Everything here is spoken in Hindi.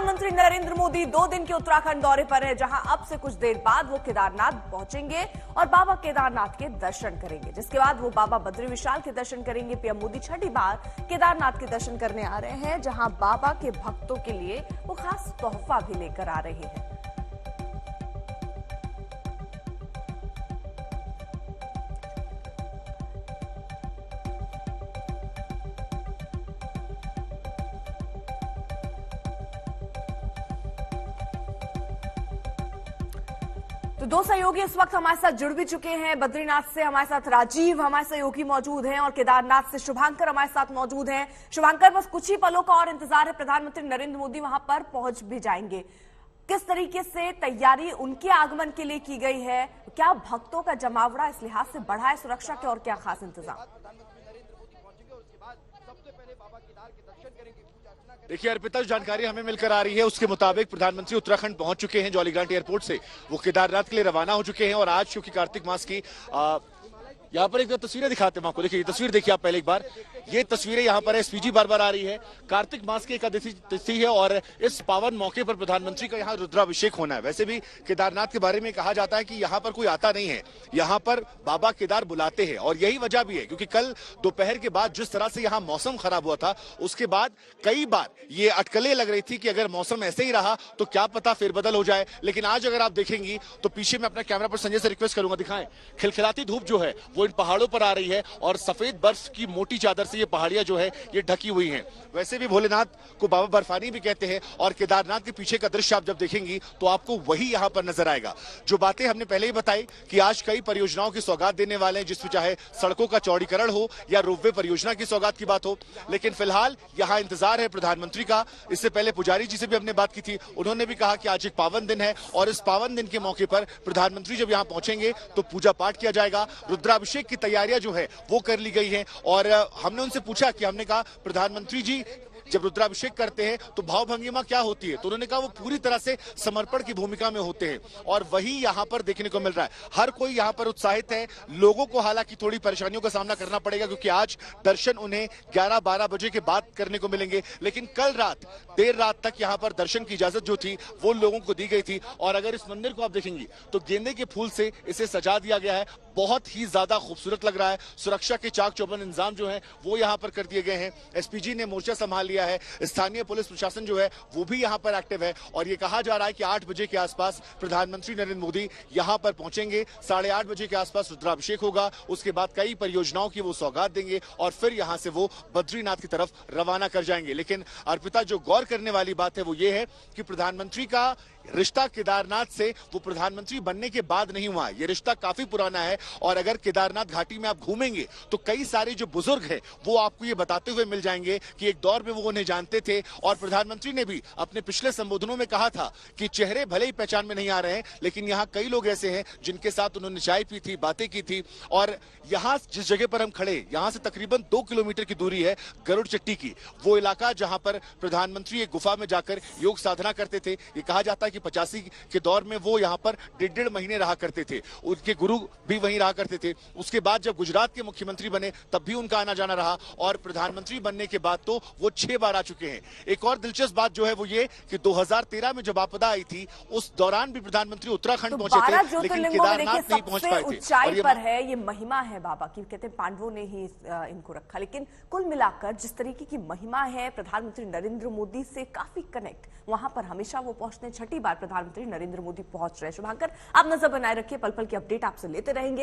प्रधानमंत्री नरेंद्र मोदी 2 दिन के उत्तराखंड दौरे पर है, जहां अब से कुछ देर बाद वो केदारनाथ पहुंचेंगे और बाबा केदारनाथ के दर्शन करेंगे, जिसके बाद वो बाबा बद्री विशाल के दर्शन करेंगे। पीएम मोदी छठी बार केदारनाथ के दर्शन करने आ रहे हैं, जहां बाबा के भक्तों के लिए वो खास तोहफा भी लेकर आ रहे हैं। तो 2 सहयोगी इस वक्त हमारे साथ जुड़ भी चुके हैं। बद्रीनाथ से हमारे साथ राजीव हमारे सहयोगी मौजूद हैं और केदारनाथ से शुभांकर हमारे साथ मौजूद हैं। शुभांकर, बस कुछ ही पलों का और इंतजार है, प्रधानमंत्री नरेंद्र मोदी वहां पर पहुंच भी जाएंगे। किस तरीके से तैयारी उनके आगमन के लिए की गई है? क्या भक्तों का जमावड़ा इस लिहाज से बढ़ा है सुरक्षा के, और क्या खास इंतजाम? देखिए अर्पिता, जो जानकारी हमें मिलकर आ रही है उसके मुताबिक प्रधानमंत्री उत्तराखंड पहुंच चुके हैं। जॉलीग्रांट एयरपोर्ट से वो केदारनाथ के लिए रवाना हो चुके हैं और आज क्योंकि कार्तिक मास की यहाँ पर एक तस्वीरें दिखाते हैं आपको। देखिए ये तस्वीर देखिए आप पहले एक बार, ये तस्वीरें यहाँ पर एसपीजी बार बार आ रही है। कार्तिक मास की एकादशी तिथि है और इस पावन मौके पर प्रधानमंत्री का यहाँ रुद्राभिषेक होना है। वैसे भी केदारनाथ के बारे में कहा जाता है कि यहाँ पर कोई आता नहीं है, यहाँ पर बाबा केदार बुलाते हैं और यही वजह भी है क्योंकि कल दोपहर के बाद जिस तरह से यहाँ मौसम खराब हुआ था, उसके बाद कई बार ये अटकलें लग रही थी कि अगर मौसम ऐसे ही रहा तो क्या पता फेरबदल हो जाए। लेकिन आज अगर आप देखेंगी तो पीछे में अपना कैमरा पर संजय से रिक्वेस्ट करूंगा, दिखाएं। खिलखिलाती धूप जो है वो इन पहाड़ों पर आ रही है और सफेद बर्फ की मोटी चादर से ये पहाड़ियां जो है ये ढकी हुई हैं। वैसे भी भोलेनाथ को बाबा बर्फानी भी कहते हैं और केदारनाथ के पीछे का दृश्य आप जब देखेंगी तो आपको वही यहां पर नजर आएगा। जो बातें हमने पहले ही बताई कि आज कई परियोजनाओं की सौगात देने वाले हैं, जिसमें चाहे सड़कों का चौड़ीकरण हो या रोपवे परियोजना की सौगात की बात हो। लेकिन फिलहाल यहां इंतजार है प्रधानमंत्री का। इससे पहले पुजारी जी से भी हमने बात की थी, उन्होंने भी कहा कि आज एक पावन दिन है और इस पावन दिन के मौके पर प्रधानमंत्री जब यहां पहुंचेंगे तो पूजा पाठ किया जाएगा। रुद्राभिषेक की तैयारियां जो है वो कर ली गई हैं और हमने उनसे पूछा कि हमने कहा प्रधानमंत्री जी जब रुद्राभिषेक करते हैं तो भाव भंगिमा क्या होती है, तो उन्होंने कहा वो पूरी तरह से समर्पण की भूमिका में होते हैं और वही यहाँ पर देखने को मिल रहा है। हर कोई यहाँ पर उत्साहित है। लोगों को हालांकि थोड़ी परेशानियों का सामना करना पड़ेगा क्योंकि आज दर्शन उन्हें 11-12 बजे के बाद करने को मिलेंगे, लेकिन कल रात देर रात तक यहाँ पर दर्शन की इजाजत जो थी वो लोगों को दी गई थी। और अगर इस मंदिर को आप देखेंगी तो गेंदे के फूल से इसे सजा दिया गया है, बहुत ही ज्यादा खूबसूरत लग रहा है। सुरक्षा के चाक चौबंद इंतजाम जो है वो यहाँ पर कर दिए गए हैं। एसपीजी ने मोर्चा संभाल लिया है, स्थानीय पुलिस प्रशासन जो है वो भी यहाँ पर एक्टिव है और ये कहा जा रहा है कि 8 बजे के आसपास प्रधानमंत्री नरेंद्र मोदी यहाँ पर पहुंचेंगे। 8:30 बजे के आसपास रुद्राभिषेक होगा, उसके बाद कई परियोजनाओं की वो सौगात देंगे और फिर यहाँ से वो बद्रीनाथ की तरफ रवाना कर जाएंगे। लेकिन अर्पिता, जो गौर करने वाली बात है वो ये है कि प्रधानमंत्री का रिश्ता केदारनाथ से वो प्रधानमंत्री बनने के बाद नहीं हुआ है, ये रिश्ता काफी पुराना है। और अगर केदारनाथ घाटी में आप घूमेंगे तो कई सारे जो बुजुर्ग हैं वो आपको ये बताते हुए मिल जाएंगे कि एक दौर में वो उन्हें जानते थे और प्रधानमंत्री ने भी अपने पिछले संबोधनों में कहा था कि चेहरे भले ही पहचान में नहीं आ रहे हैं, लेकिन यहाँ कई लोग ऐसे हैं जिनके साथ उन्होंने चाय पी थी, बातें की थी। और यहाँ जिस जगह पर हम खड़े, यहाँ से तकरीबन 2 किलोमीटर की दूरी है गरुड़ चट्टी की, वो इलाका जहां पर प्रधानमंत्री एक गुफा में जाकर योग साधना करते थे। ये कहा जाता है कि 85 के दौर में वो यहाँ पर 1.5 महीने रहा करते थे, उनके गुरु भी वहीं रहा करते थे। उसके बाद जब गुजरात के मुख्यमंत्री बने तब भी उनका आना जाना रहा और प्रधानमंत्री बनने के बाद तो वो 6 बार आ चुके हैं। एक और दिलचस्प बात जो है वो ये कि 2013 में जब आपदा आई थी उस दौरान भी प्रधानमंत्री उत्तराखंड पहुंचे थे, लेकिन केदारनाथ नहीं पहुंच पाए थे। ऊंचाई पर है, ये महिमा है बाबा की, कहते हैं पांडवों ने ही इनको रखा। लेकिन कुल मिलाकर जिस तरीके की महिमा है प्रधानमंत्री नरेंद्र मोदी से काफी कनेक्ट, वहां पर हमेशा वो पहुंचने, छठी बार प्रधानमंत्री नरेंद्र मोदी पहुंच रहे हैं। शुभांकर, आप नजर बनाए रखिए, पल पल की अपडेट आपसे लेते रहेंगे।